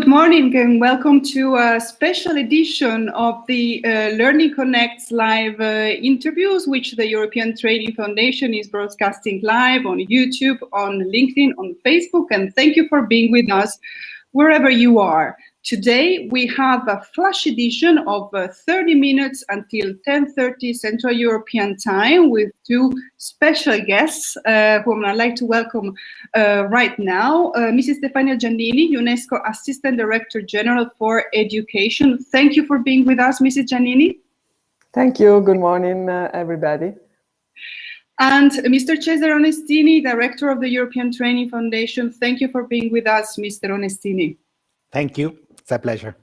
Good morning and welcome to a special edition of the LearningConnects live interviews, which the European Training Foundation is broadcasting live on YouTube, on LinkedIn, on Facebook, and thank you for being with us wherever you are. Today we have a flash edition of 30 minutes until 10:30 Central European Time with two special guests whom I'd like to welcome right now. Mrs. Stefania Giannini, UNESCO Assistant Director General for Education. Thank you for being with us, Mrs. Giannini. Thank you. Good morning, everybody. And Mr. Cesare Onestini, Director of the European Training Foundation. Thank you for being with us, Mr. Onestini. Thank you. It's a pleasure.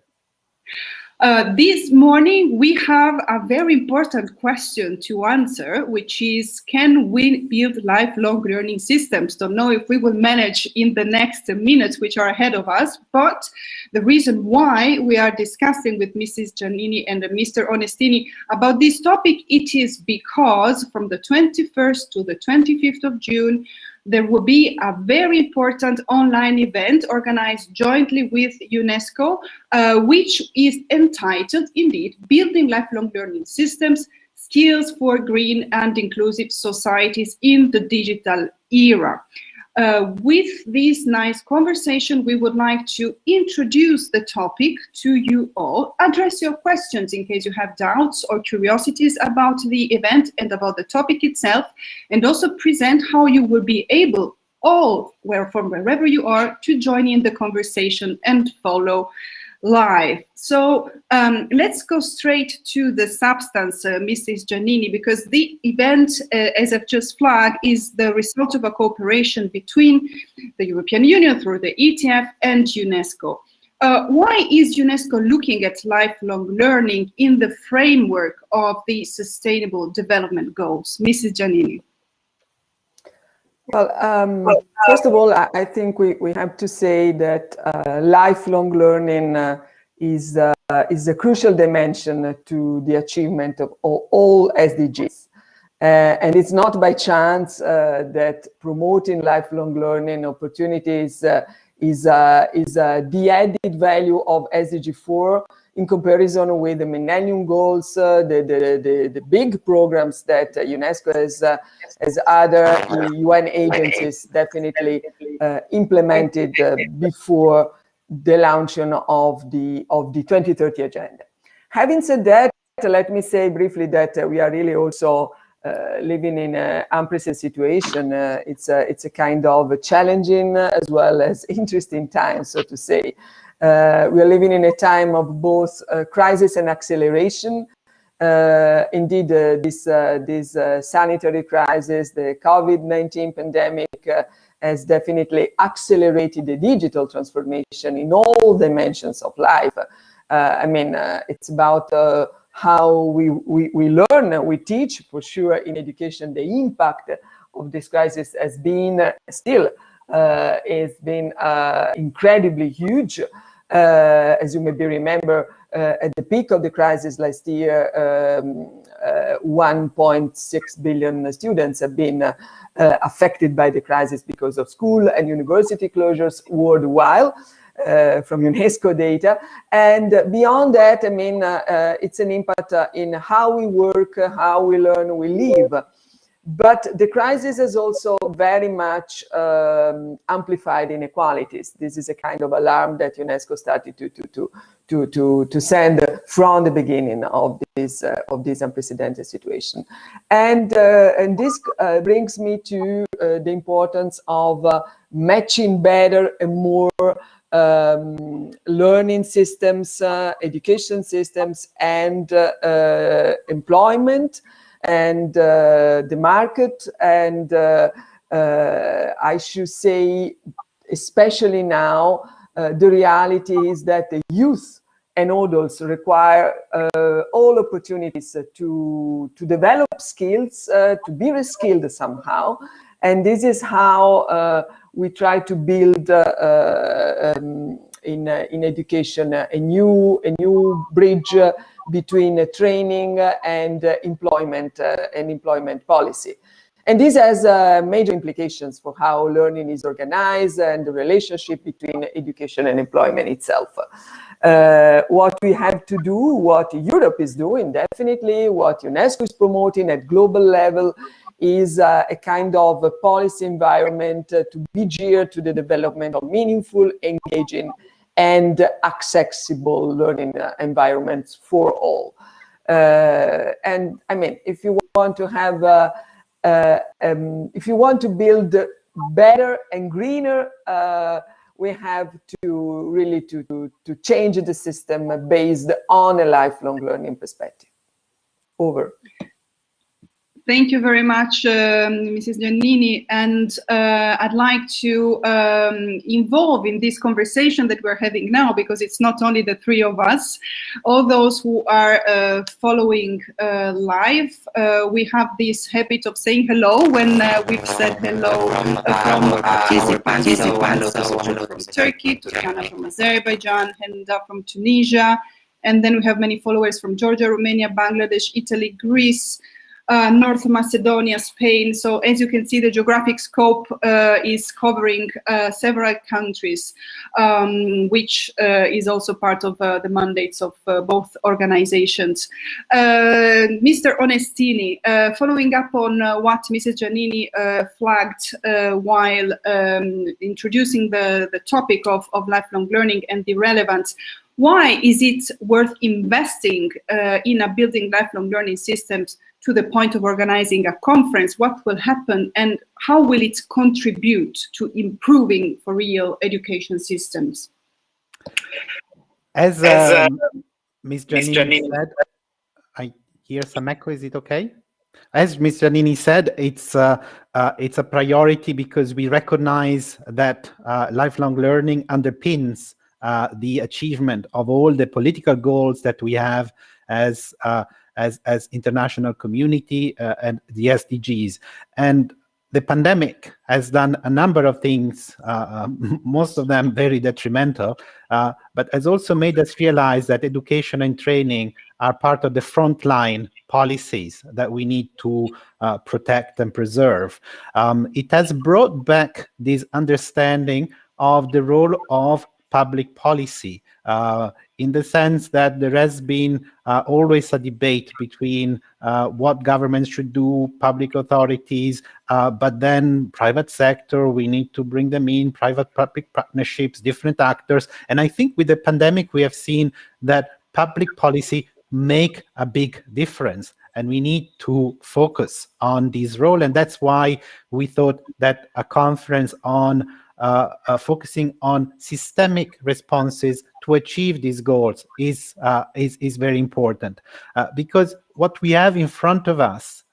This morning, we have a very important question to answer, which is, can we build lifelong learning systems? Don't know if we will manage in the next minutes, which are ahead of us, but the reason why we are discussing with Mrs. Giannini and Mr. Onestini about this topic, it is because from the 21st to the 25th of June, there will be a very important online event organized jointly with UNESCO, which is entitled, indeed, Building Lifelong Learning Systems, Skills for Green and Inclusive Societies in the Digital Era. With this nice conversation, we would like to introduce the topic to you all, address your questions in case you have doubts or curiosities about the event and about the topic itself, and also present how you will be able, from wherever you are, to join in the conversation and follow live. So let's go straight to the substance, Mrs. Giannini, because the event, as I've just flagged, is the result of a cooperation between the European Union through the ETF and UNESCO. Why is UNESCO looking at lifelong learning in the framework of the Sustainable Development Goals? Mrs. Giannini. Well, first of all, I think we have to say that lifelong learning is a crucial dimension to the achievement of all SDGs. And it's not by chance that promoting lifelong learning opportunities is the added value of SDG 4 in comparison with the Millennium Goals, the big programs that UNESCO as other UN agencies definitely implemented before the launching of the 2030 agenda. Having said that, let me say briefly that we are really also living in an unprecedented situation. It's a kind of challenging as well as interesting time, so to say. We are living in a time of both crisis and acceleration. Indeed, this sanitary crisis, the COVID-19 pandemic, has definitely accelerated the digital transformation in all dimensions of life. I mean, it's about how we learn, we teach, for sure, in education. The impact of this crisis has been incredibly huge. As you maybe remember, at the peak of the crisis last year, 1.6 billion students have been affected by the crisis because of school and university closures worldwide, from UNESCO data. And beyond that, I mean, it's an impact in how we work, how we learn, we live. But the crisis has also very much amplified inequalities. This is a kind of alarm that UNESCO started to send from the beginning of this unprecedented situation. And this brings me to the importance of matching better and more learning systems, education systems, and employment, and the market, and I should say, especially now, the reality is that the youth and adults require all opportunities to develop skills, to be reskilled somehow, and this is how we try to build in education a new bridge between training and employment policy. And this has major implications for how learning is organized and the relationship between education and employment itself. What we have to do, what Europe is doing, definitely, what UNESCO is promoting at global level, is a kind of a policy environment to be geared to the development of meaningful, engaging, and accessible learning environments for all. And I mean, if you want to have, if you want to build better and greener, we have to really to change the system based on a lifelong learning perspective. Over. Thank you very much, Mrs. Giannini. And I'd like to involve in this conversation that we're having now, because it's not only the three of us, all those who are following live. We have this habit of saying hello when we've said hello from Turkey, Tatiana from Azerbaijan, Henda from Tunisia. And then we have many followers from Georgia, Romania, Bangladesh, Italy, Greece, North Macedonia, Spain. So as you can see, the geographic scope is covering several countries, which is also part of the mandates of both organizations. Mr. Onestini, following up on what Mrs. Giannini flagged while introducing the topic of lifelong learning and the relevance, why is it worth investing in building lifelong learning systems to the point of organizing a conference? What will happen and how will it contribute to improving for real education systems? As Ms. Giannini said, I hear some echo, is it okay? As Ms. Giannini said, it's a priority because we recognize that lifelong learning underpins the achievement of all the political goals that we have as international community and the SDGs. And the pandemic has done a number of things, most of them very detrimental, but has also made us realize that education and training are part of the frontline policies that we need to protect and preserve. It has brought back this understanding of the role of public policy, in the sense that there has been always a debate between what governments should do, public authorities, but then private sector, we need to bring them in, private-public partnerships, different actors. And I think with the pandemic, we have seen that public policy make a big difference. And we need to focus on this role. And that's why we thought that a conference on focusing on systemic responses to achieve these goals is very important, because what we have in front of us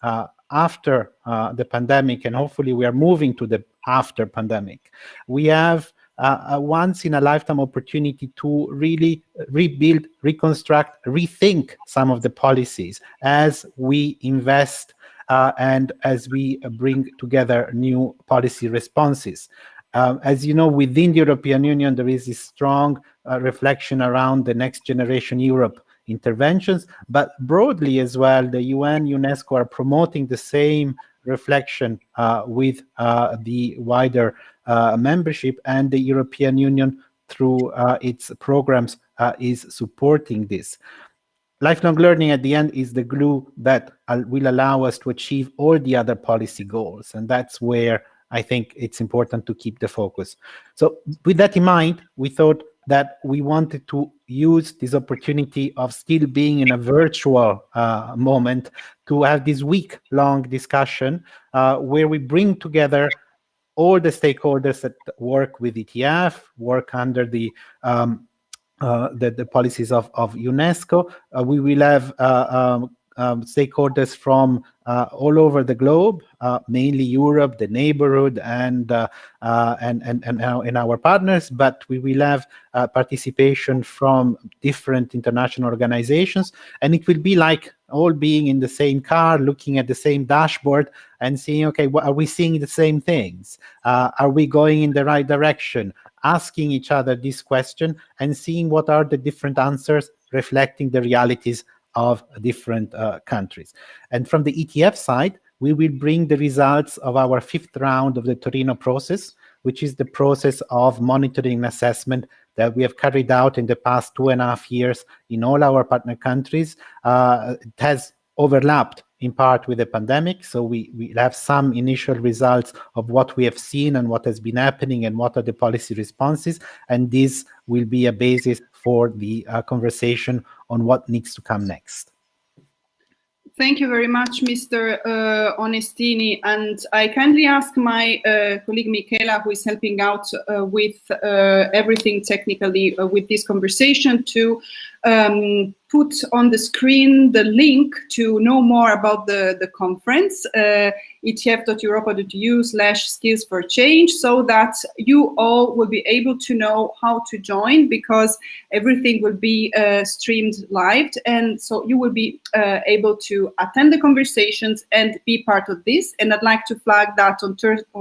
after the pandemic, and hopefully we are moving to the after pandemic, we have a once-in-a-lifetime opportunity to really rebuild, reconstruct, rethink some of the policies as we invest and as we bring together new policy responses. As you know, within the European Union, there is this strong reflection around the Next Generation Europe interventions, but broadly as well, the UN, UNESCO are promoting the same reflection with the wider membership, and the European Union, through its programs, is supporting this. Lifelong learning at the end is the glue that will allow us to achieve all the other policy goals, and that's where I think it's important to keep the focus. So with that in mind, we thought that we wanted to use this opportunity of still being in a virtual moment to have this week-long discussion where we bring together all the stakeholders that work with ETF, work under the policies of UNESCO. We will have stakeholders from all over the globe, mainly Europe, the neighborhood, and our partners. But we will have participation from different international organizations, and it will be like all being in the same car, looking at the same dashboard, and seeing, okay, are we seeing the same things? Are we going in the right direction? Asking each other this question and seeing what are the different answers reflecting the realities of different countries. And from the ETF side, we will bring the results of our 5th round of the Torino process, which is the process of monitoring and assessment that we have carried out in the past 2.5 years in all our partner countries. It has overlapped in part with the pandemic, so we have some initial results of what we have seen and what has been happening and what are the policy responses, and this will be a basis for the conversation on what needs to come next. Thank you very much, Mr. Onestini. And I kindly ask my colleague Michela, who is helping out with everything technically with this conversation, to put on the screen the link to know more about the conference, etf.europa.eu/skills for change, so that you all will be able to know how to join, because everything will be streamed live, and so you will be able to attend the conversations and be part of this. And I'd like to flag that on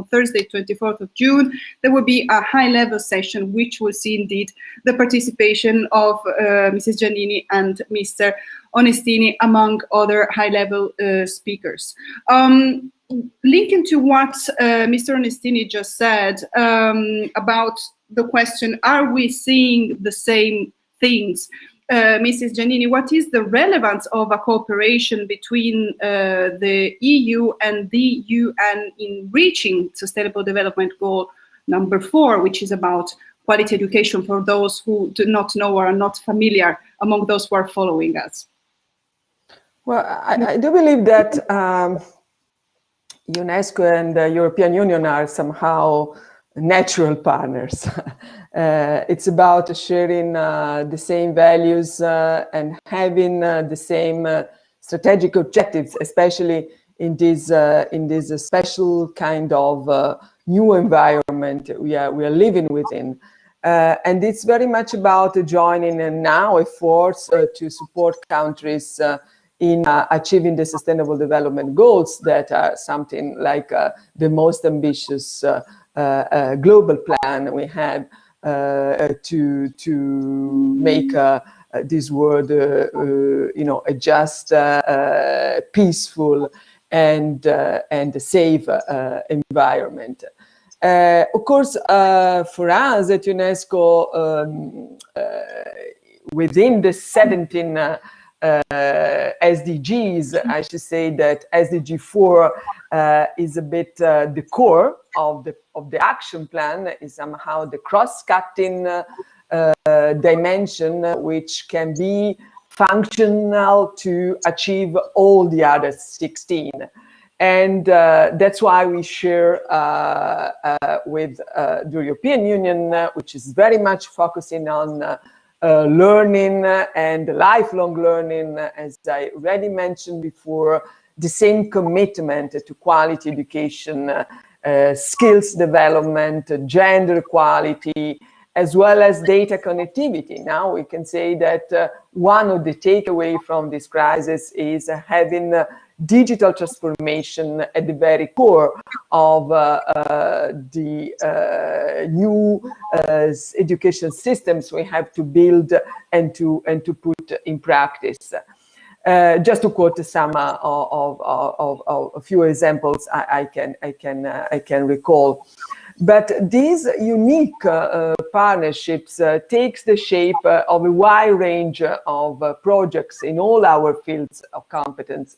Thursday, 24th of June, there will be a high-level session which will see indeed the participation of Mrs. Giannini and Mr. Onestini, among other high-level speakers. Linking to what Mr. Onestini just said about the question, are we seeing the same things? Mrs. Giannini, what is the relevance of a cooperation between the EU and the UN in reaching Sustainable Development Goal number 4, which is about quality education for those who do not know or are not familiar among those who are following us? Well, I do believe that UNESCO and the European Union are somehow natural partners. It's about sharing the same values and having the same strategic objectives, especially in this special kind of new environment we are living within. And it's very much about joining now efforts to support countries in achieving the Sustainable Development Goals that are something like the most ambitious global plan we have to make this world, a just, peaceful, and safe environment. Of course, for us at UNESCO, within the 17 SDGs, I should say that SDG 4 is a bit the core of the action plan, is somehow the cross-cutting dimension which can be functional to achieve all the other 16. And that's why we share with the European Union, which is very much focusing on learning and lifelong learning, as I already mentioned before, the same commitment to quality education, skills development, gender equality, as well as data connectivity. Now we can say that one of the takeaways from this crisis is having digital transformation at the very core of the new education systems we have to build and to put in practice. Just to quote some of a few examples I can recall. But these unique partnerships takes the shape of a wide range of projects in all our fields of competence,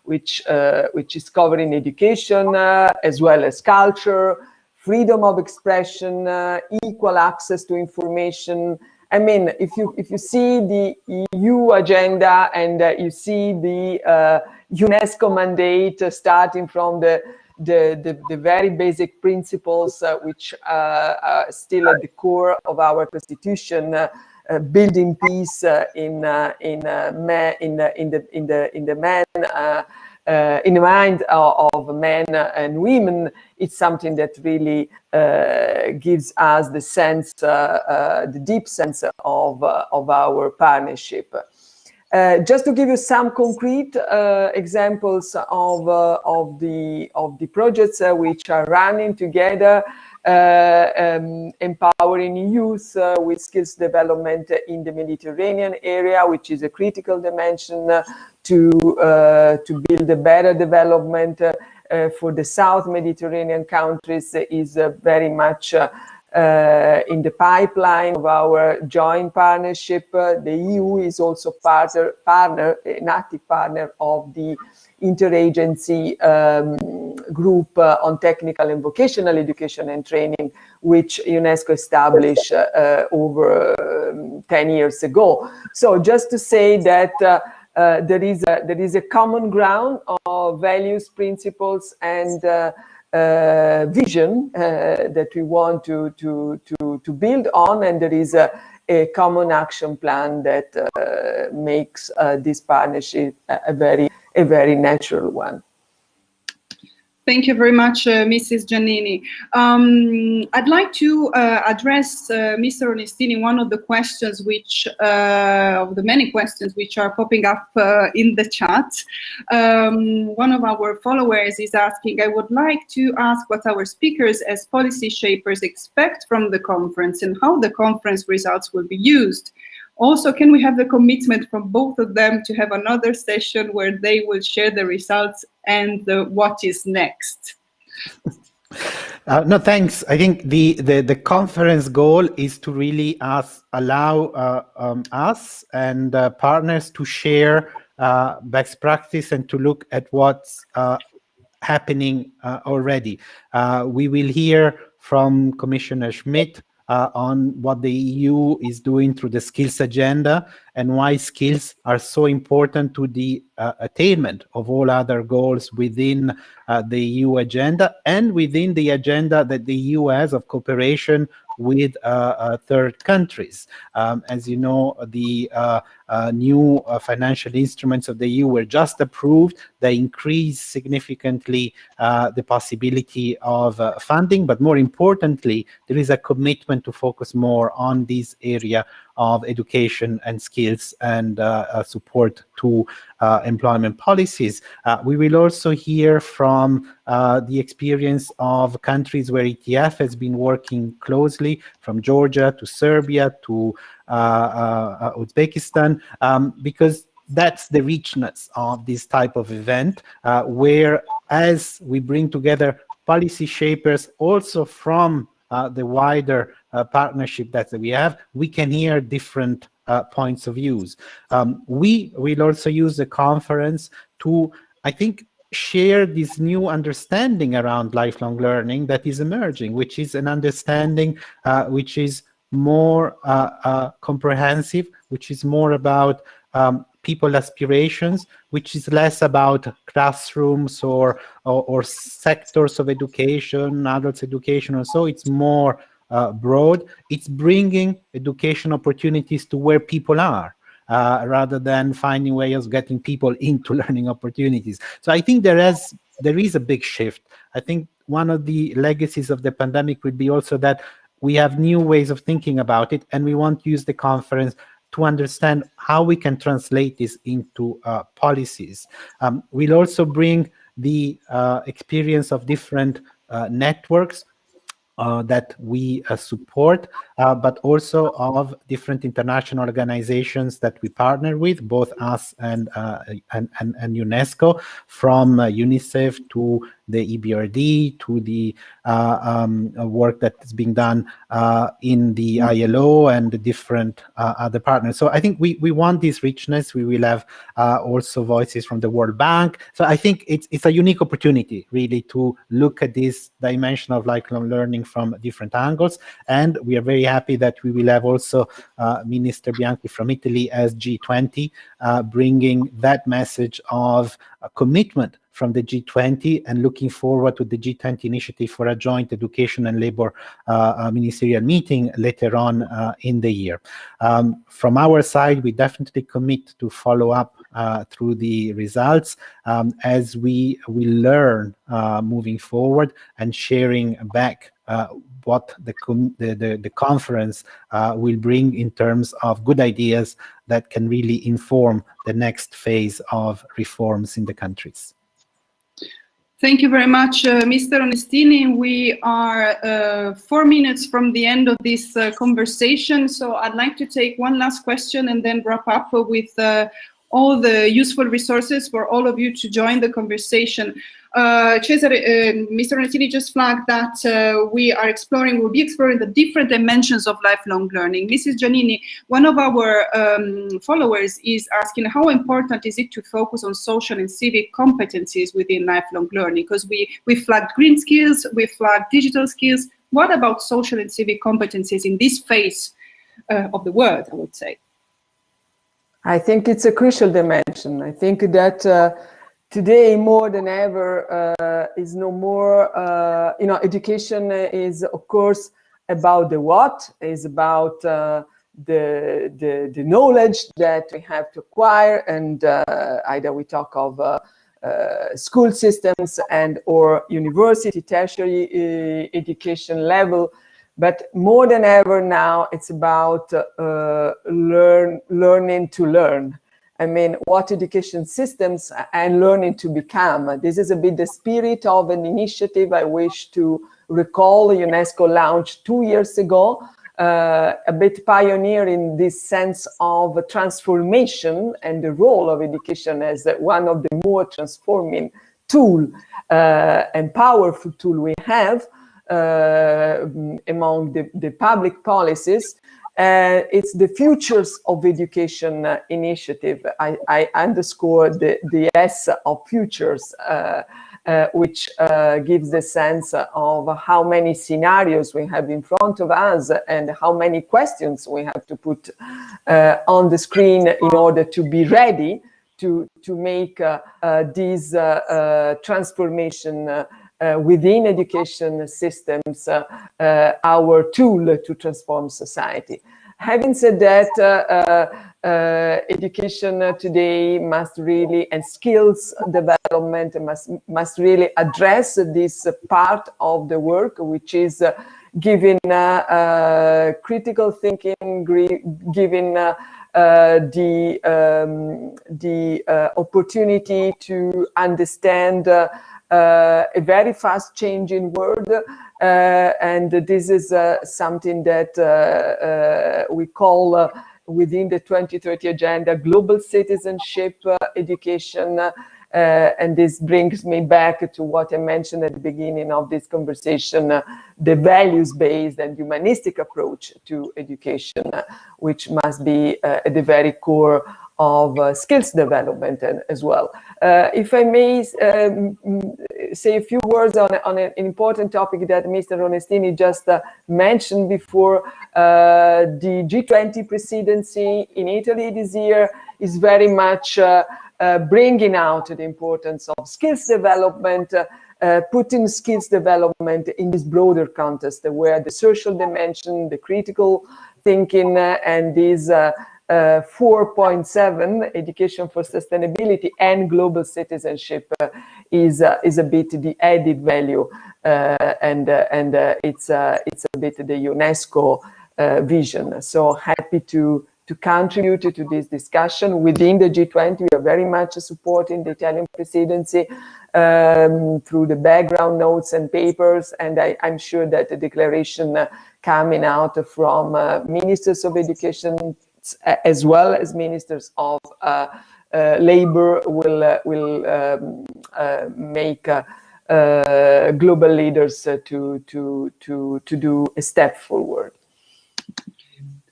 which is covering education as well as culture, freedom of expression, equal access to information. I mean, if you see the EU agenda and you see the UNESCO mandate starting from the very basic principles which are still at the core of our constitution, building peace in the mind of men and women, it's something that really gives us the sense, the deep sense of our partnership. Just to give you some concrete examples of the projects which are running together, empowering youth with skills development in the Mediterranean area, which is a critical dimension to build a better development for the South Mediterranean countries is very much in the pipeline of our joint partnership. The EU is also an active partner of the interagency group on technical and vocational education and training, which UNESCO established over 10 years ago. So just to say that there is a common ground of values, principles, and vision that we want to build on, and there is a common action plan that makes this partnership a very natural one. Thank you very much, Mrs. Giannini. I'd like to address, Mr. Onestini, one of the questions which, of the many questions which are popping up in the chat. One of our followers is asking, I would like to ask what our speakers as policy shapers expect from the conference and how the conference results will be used. Also, can we have the commitment from both of them to have another session where they will share the results and what is next? No, thanks. I think the conference goal is to really allow us and partners to share best practice and to look at what's happening already. We will hear from Commissioner Schmidt on what the EU is doing through the skills agenda and why skills are so important to the attainment of all other goals within the EU agenda and within the agenda that the EU has of cooperation with third countries. As you know, the new financial instruments of the EU were just approved. They increase significantly the possibility of funding, but more importantly, there is a commitment to focus more on this area of education and skills and support to employment policies. We will also hear from the experience of countries where ETF has been working closely, from Georgia to Serbia to Uzbekistan, because that's the richness of this type of event, where as we bring together policy shapers also from the wider partnership that we have, we can hear different points of views. We will also use the conference to, I think, share this new understanding around lifelong learning that is emerging, which is an understanding which is more comprehensive, which is more about people aspirations, which is less about classrooms or sectors of education, adults education, or so. It's more broad. It's bringing education opportunities to where people are, rather than finding ways of getting people into learning opportunities. So I think there is a big shift. I think one of the legacies of the pandemic would be also that we have new ways of thinking about it, and we want to use the conference to understand how we can translate this into policies. We'll also bring the experience of different networks that we support, but also of different international organizations that we partner with, both us and UNESCO, from UNICEF to the EBRD to the work that is being done in the ILO and the different other partners. So I think we want this richness. We will have also voices from the World Bank. So I think it's a unique opportunity really to look at this dimension of lifelong learning from different angles. And we are very happy that we will have also Minister Bianchi from Italy as G20, bringing that message of commitment from the G20 and looking forward to the G20 initiative for a joint education and labor ministerial meeting later on in the year. From our side, we definitely commit to follow up through the results as we will learn moving forward and sharing back what the conference will bring in terms of good ideas that can really inform the next phase of reforms in the countries. Thank you very much, Mr. Onestini. We are 4 minutes from the end of this conversation, so I'd like to take one last question and then wrap up with all the useful resources for all of you to join the conversation. Cesare, Mr. Onestini just flagged that we'll be exploring the different dimensions of lifelong learning. Mrs. Giannini, one of our followers is asking how important is it to focus on social and civic competencies within lifelong learning? Because we flagged green skills, we flagged digital skills. What about social and civic competencies in this phase of the world, I would say? I think it's a crucial dimension. I think that today more than ever is no more, education is of course about the what, is about the knowledge that we have to acquire, and either we talk of school systems and or university, tertiary education level. But more than ever now, it's about learning to learn. I mean, what education systems and learning to become. This is a bit the spirit of an initiative I wish to recall UNESCO launched 2 years ago, a bit pioneer in this sense of transformation and the role of education as one of the more transforming tool and powerful tool we have among the public policies. It's the Futures of Education initiative. I underscore the S of futures, which gives the sense of how many scenarios we have in front of us and how many questions we have to put on the screen in order to be ready to make this transformation within education systems our tool to transform society. Having said that, education today must really, and skills development must really address this part of the work, which is giving critical thinking, giving the opportunity to understand a very fast changing world, and this is something that we call within the 2030 agenda global citizenship education, and this brings me back to what I mentioned at the beginning of this conversation, the values-based and humanistic approach to education, which must be at the very core of skills development as well. If I may say a few words on an important topic that Mr. Onestini just mentioned before, the G20 presidency in Italy this year is very much bringing out the importance of skills development, putting skills development in this broader context where the social dimension, the critical thinking, and these 4.7 education for sustainability and global citizenship is a bit the added value, and it's a bit the UNESCO vision. So happy to contribute to this discussion within the G20. We are very much supporting the Italian presidency through the background notes and papers, and I'm sure that the declaration coming out from ministers of education as well as ministers of labor will make global leaders to do a step forward.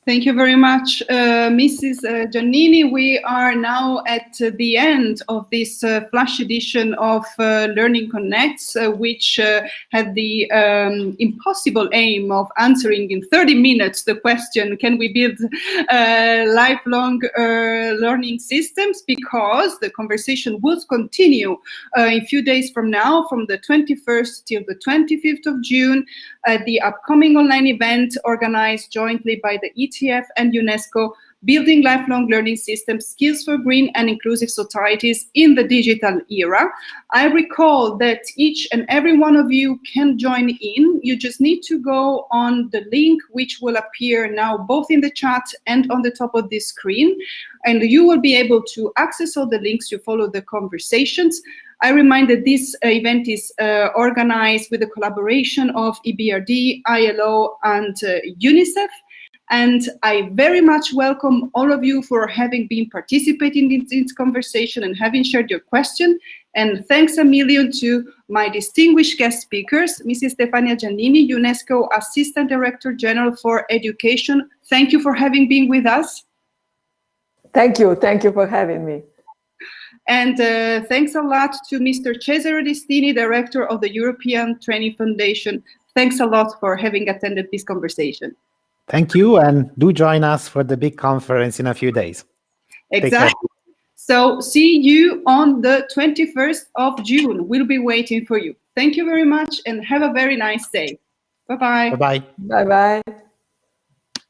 Thank you very much, Mrs. Giannini. We are now at the end of this flash edition of LearningConnects, which had the impossible aim of answering in 30 minutes the question, can we build lifelong learning systems? Because the conversation will continue in a few days from now, from the 21st till the 25th of June, at the upcoming online event organized jointly by the ETF and UNESCO, Building Lifelong Learning Systems, Skills for Green and Inclusive Societies in the Digital Era. I recall that each and every one of you can join in. You just need to go on the link which will appear now both in the chat and on the top of this screen, and you will be able to access all the links to follow the conversations. I remind that this event is organized with the collaboration of EBRD, ILO, and UNICEF. And I very much welcome all of you for having been participating in this conversation and having shared your question. And thanks a million to my distinguished guest speakers, Mrs. Stefania Giannini, UNESCO Assistant Director General for Education. Thank you for having been with us. Thank you for having me. And thanks a lot to Mr. Cesare Destini, Director of the European Training Foundation. Thanks a lot for having attended this conversation. Thank you, and do join us for the big conference in a few days. Exactly. So see you on the 21st of June. We'll be waiting for you. Thank you very much and have a very nice day. Bye-bye. Bye-bye. Bye-bye.